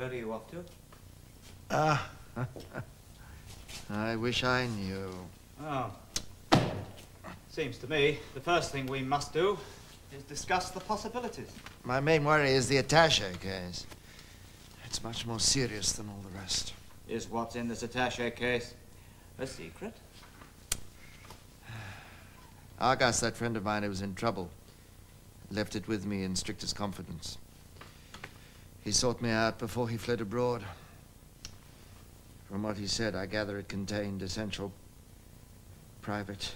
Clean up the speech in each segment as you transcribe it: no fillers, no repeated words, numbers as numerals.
Where are you off to? I wish I knew. Oh. Seems to me the first thing we must do is discuss the possibilities. My main worry is the attaché case. It's much more serious than all the rest. Is what's in this attaché case a secret? Argus, that friend of mine who was in trouble, left it with me in strictest confidence. He sought me out before he fled abroad. From what he said, I gather it contained essential private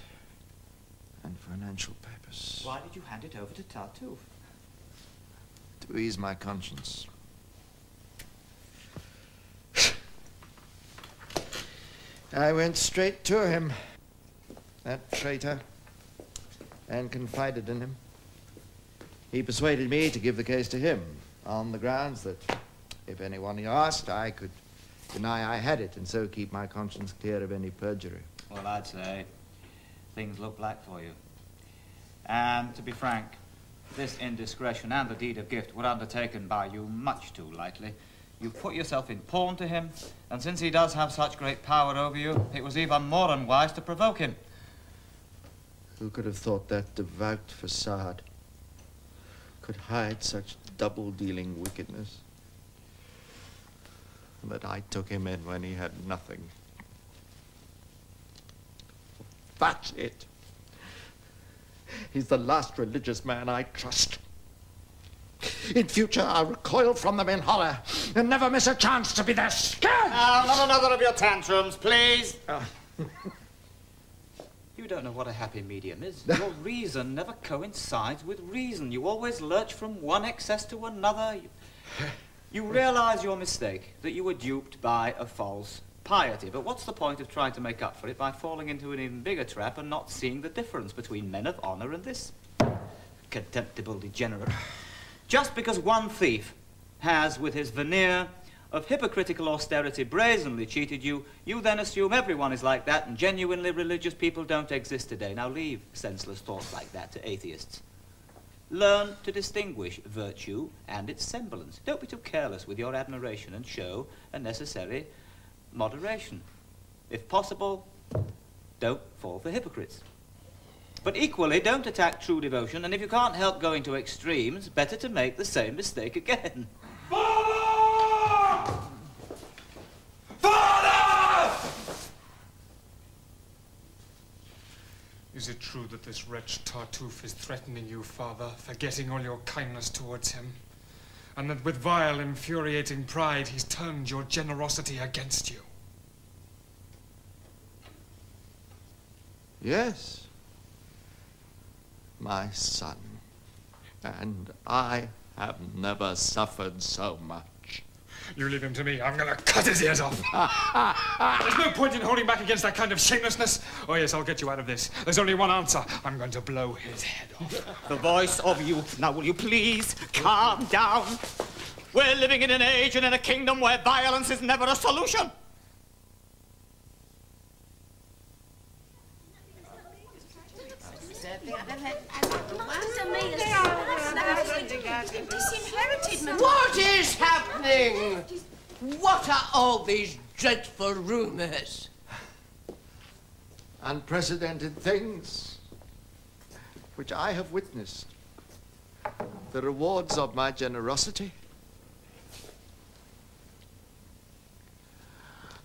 and financial papers. Why did you hand it over to Tartuffe? To ease my conscience. I went straight to him, that traitor, and confided in him. He persuaded me to give the case to him on the grounds that if anyone he asked, I could deny I had it and so keep my conscience clear of any perjury. Well, I'd say things look black for you. And to be frank, this indiscretion and the deed of gift were undertaken by you much too lightly. You've put yourself in pawn to him, and since he does have such great power over you, it was even more unwise to provoke him. Who could have thought that devout facade could hide such double-dealing wickedness? And that I took him in when he had nothing. That's it. He's the last religious man I trust. In future, I'll recoil from them in horror and never miss a chance to be their scourge. Now, not another of your tantrums, please. You don't know what a happy medium is. Your reason never coincides with reason. You always lurch from one excess to another. You realize your mistake, that you were duped by a false piety. But what's the point of trying to make up for it by falling into an even bigger trap and not seeing the difference between men of honor and this contemptible degenerate? Just because one thief has, with his veneer of hypocritical austerity, brazenly cheated you, you then assume everyone is like that and genuinely religious people don't exist today. Now leave senseless thoughts like that to atheists. Learn to distinguish virtue and its semblance. Don't be too careless with your admiration and show a necessary moderation. If possible, don't fall for hypocrites. But equally, don't attack true devotion, and if you can't help going to extremes, better to make the same mistake again. Father! Father! Is it true that this wretch Tartuffe is threatening you, Father, forgetting all your kindness towards him? And that with vile, infuriating pride, he's turned your generosity against you? Yes. My son, and I have never suffered so much. You leave him to me. I'm going to cut his ears off. There's no point in holding back against that kind of shamelessness. Oh, yes, I'll get you out of this. There's only one answer. I'm going to blow his head off. The voice of youth. Now, will you please calm down? We're living in an age and in a kingdom where violence is never a solution. What is happening? What are all these dreadful rumors? Unprecedented things which I have witnessed. The rewards of my generosity.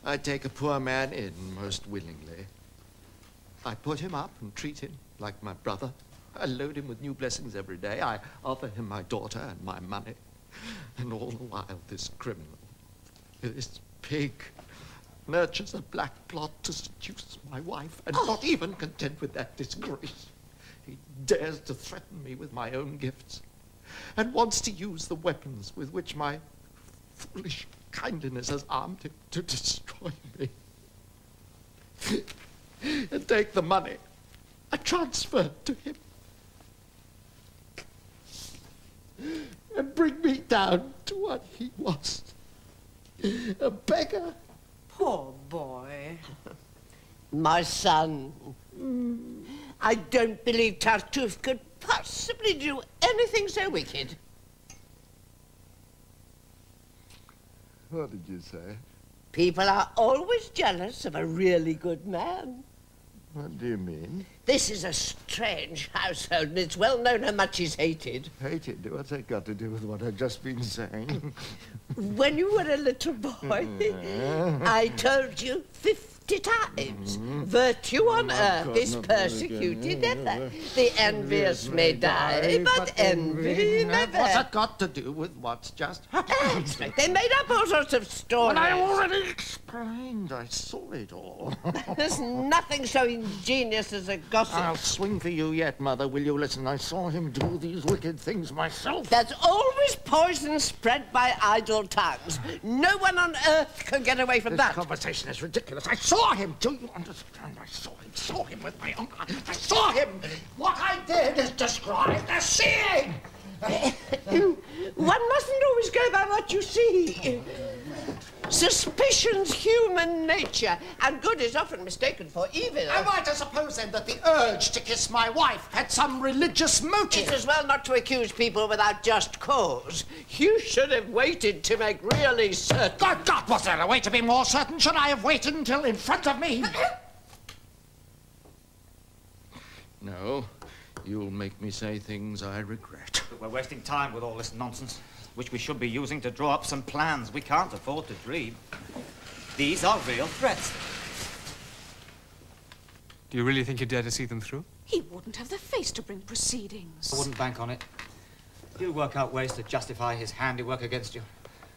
I take a poor man in most willingly. I put him up and treat him like my brother. I load him with new blessings every day. I offer him my daughter and my money. And all the while, this criminal, this pig, nurtures a black plot to seduce my wife. And not even content with that disgrace, he dares to threaten me with my own gifts and wants to use the weapons with which my foolish kindliness has armed him to destroy me. And take the money I transferred to him. And bring me down to what he was, a beggar. Poor boy. My son. I don't believe Tartuffe could possibly do anything so wicked. What did you say? People are always jealous of a really good man. What do you mean? This is a strange household, and it's well known how much he's hated. Hated? What's that got to do with what I've just been saying? When you were a little boy, I told you 50 times, virtue on earth is persecuted ever. The envious may die, but envy never. What's that got to do with what's just happened? They made up all sorts of stories. But I already explained. I saw it all. There's nothing so ingenious as a gossip. I'll swing for you yet, Mother. Will you listen? I saw him do these wicked things myself. There's always poison spread by idle tongues. No one on earth can get away from that. This conversation is ridiculous. I saw him. Do you understand? I saw him with my own eyes. I saw him. What I did is described as seeing. One mustn't always go by what you see. Suspicion's human nature, and good is often mistaken for evil. Am I to suppose, then, that the urge to kiss my wife had some religious motive? It's as well not to accuse people without just cause. You should have waited to make really certain. Good God, was there a way to be more certain? Should I have waited until in front of me? No, you'll make me say things I regret. We're wasting time with all this nonsense, which we should be using to draw up some plans. We can't afford to dream. These are real threats. Do you really think you dare to see them through? He wouldn't have the face to bring proceedings. I wouldn't bank on it. He'll work out ways to justify his handiwork against you.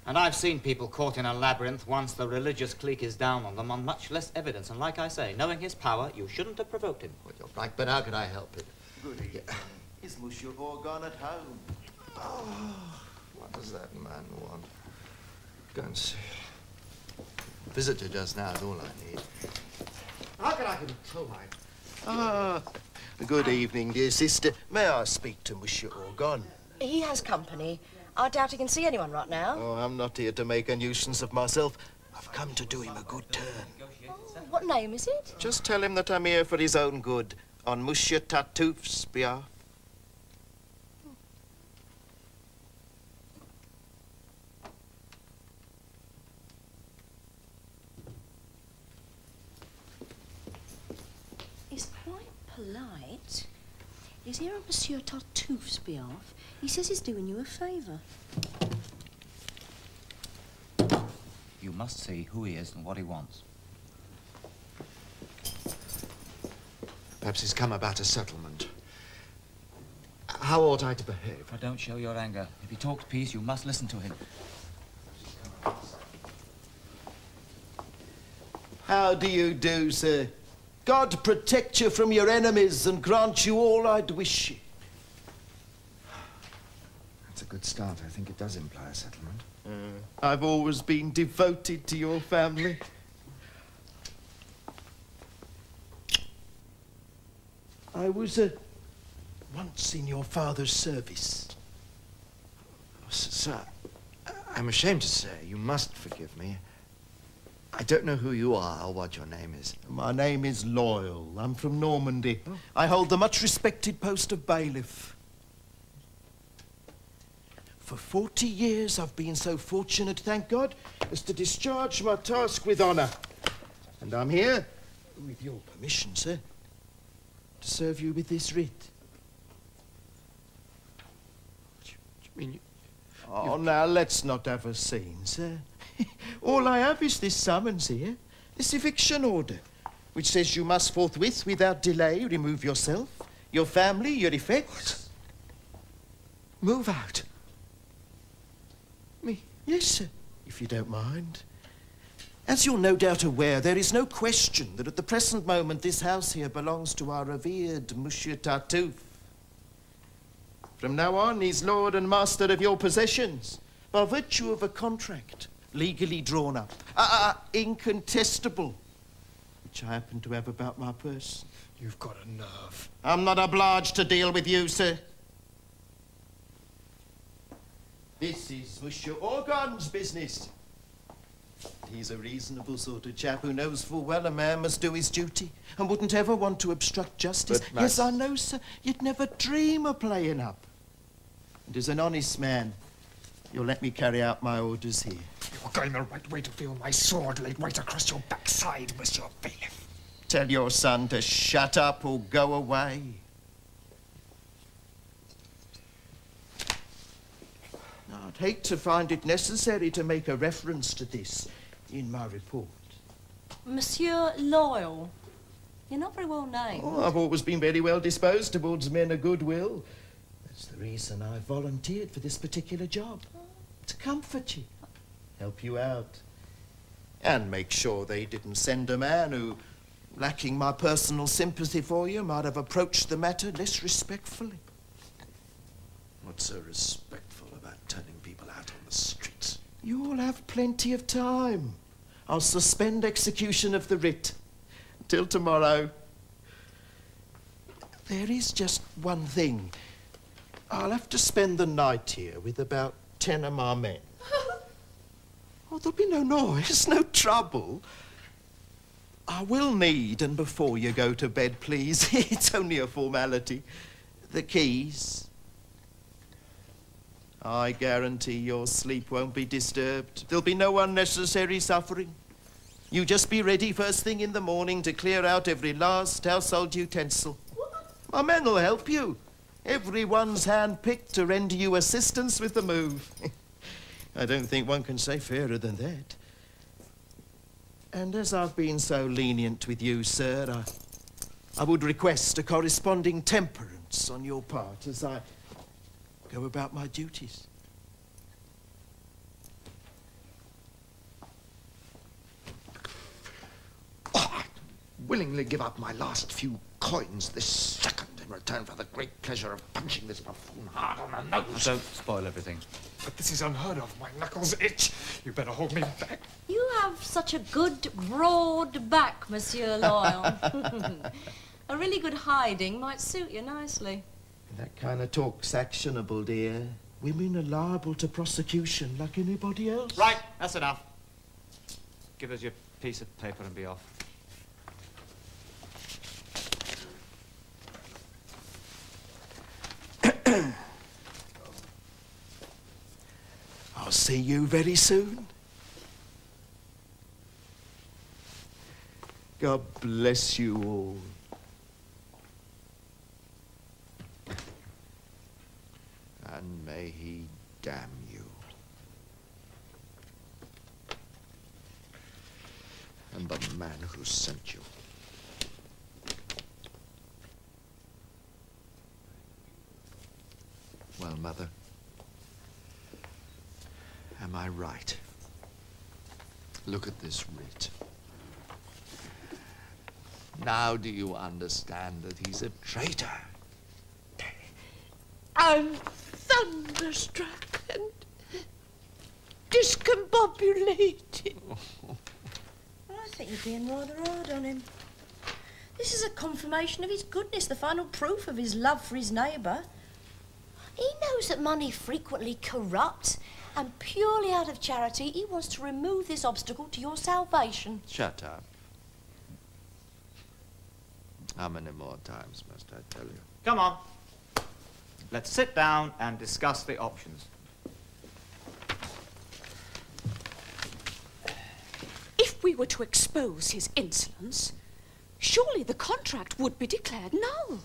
And I've seen people caught in a labyrinth once the religious clique is down on them on much less evidence. And like I say, knowing his power, you shouldn't have provoked him. Well, you're right, but how could I help it? Good evening. Is Monsieur Orgon at home? Oh, what does that man want? Go and see. Visitor just now is all I need. How can I control my... Ah, good evening, dear sister. May I speak to Monsieur Orgon? He has company. I doubt he can see anyone right now. Oh, I'm not here to make a nuisance of myself. I've come to do him a good turn. Oh, what name is it? Just tell him that I'm here for his own good, on Monsieur Tartuffe's behalf. He's quite polite. He's here on Monsieur Tartuffe's behalf. He says he's doing you a favour. You must see who he is and what he wants. Perhaps he's come about a settlement. How ought I to behave? Now, don't show your anger. If he talks peace, you must listen to him. How do you do, sir? God protect you from your enemies and grant you all I'd wish you. That's a good start. I think it does imply a settlement. I've always been devoted to your family. I was once in your father's service. Sir, I'm ashamed to say, you must forgive me. I don't know who you are or what your name is. My name is Loyal. I'm from Normandy. Oh. I hold the much respected post of bailiff. For 40 years I've been so fortunate, thank God, as to discharge my task with honour. And I'm here, with your permission, sir, to serve you with this writ. What do you mean? Oh, now, let's not have a scene, sir. All I have is this summons here, this eviction order, which says you must forthwith, without delay, remove yourself, your family, your effects. What? Move out? Me? Yes, sir, if you don't mind. As you're no doubt aware, there is no question that at the present moment this house here belongs to our revered Monsieur Tartuffe. From now on, he's lord and master of your possessions, by virtue of a contract legally drawn up, incontestable, which I happen to have about my person. You've got a nerve. I'm not obliged to deal with you, sir. This is Monsieur Orgon's business. He's a reasonable sort of chap who knows full well a man must do his duty and wouldn't ever want to obstruct justice. But, yes, I know, sir. You'd never dream of playing up. And as an honest man, you'll let me carry out my orders here. I'm the right way to feel my sword laid right across your backside, Monsieur Bailiff. Tell your son to shut up or go away. Now, I'd hate to find it necessary to make a reference to this in my report. Monsieur Loyal. You're not very well named. Oh, I've always been very well disposed towards men of goodwill. That's the reason I volunteered for this particular job. To comfort you, help you out, and make sure they didn't send a man who, lacking my personal sympathy for you, might have approached the matter less respectfully. What's so respectful about turning people out on the streets? You'll have plenty of time. I'll suspend execution of the writ till tomorrow. There is just one thing. I'll have to spend the night here with about 10 of my men. Oh, there'll be no noise, no trouble. I will need, and before you go to bed, please, it's only a formality, the keys. I guarantee your sleep won't be disturbed. There'll be no unnecessary suffering. You just be ready first thing in the morning to clear out every last household utensil. My men will help you. Everyone's hand-picked to render you assistance with the move. I don't think one can say fairer than that. And as I've been so lenient with you, sir, I would request a corresponding temperance on your part as I go about my duties. Oh, I'd willingly give up my last few coins this second in return for the great pleasure of punching this buffoon hard on the nose. Don't spoil everything. But this is unheard of. My knuckles itch. You better hold me back. You have such a good, broad back, Monsieur Loyal. A really good hiding might suit you nicely. That kind of talk's actionable, dear. Women are liable to prosecution like anybody else. Right, that's enough. Give us your piece of paper and be off. I'll see you very soon. God bless you all. And may he damn you. And the man who sent you. Well, Mother, am I right? Look at this writ. Now do you understand that he's a traitor? I'm thunderstruck and discombobulated. I think you're being rather hard on him. This is a confirmation of his goodness, the final proof of his love for his neighbour. He knows that money frequently corrupts, and purely out of charity, he wants to remove this obstacle to your salvation. Shut up. How many more times must I tell you? Come on. Let's sit down and discuss the options. If we were to expose his insolence, surely the contract would be declared null.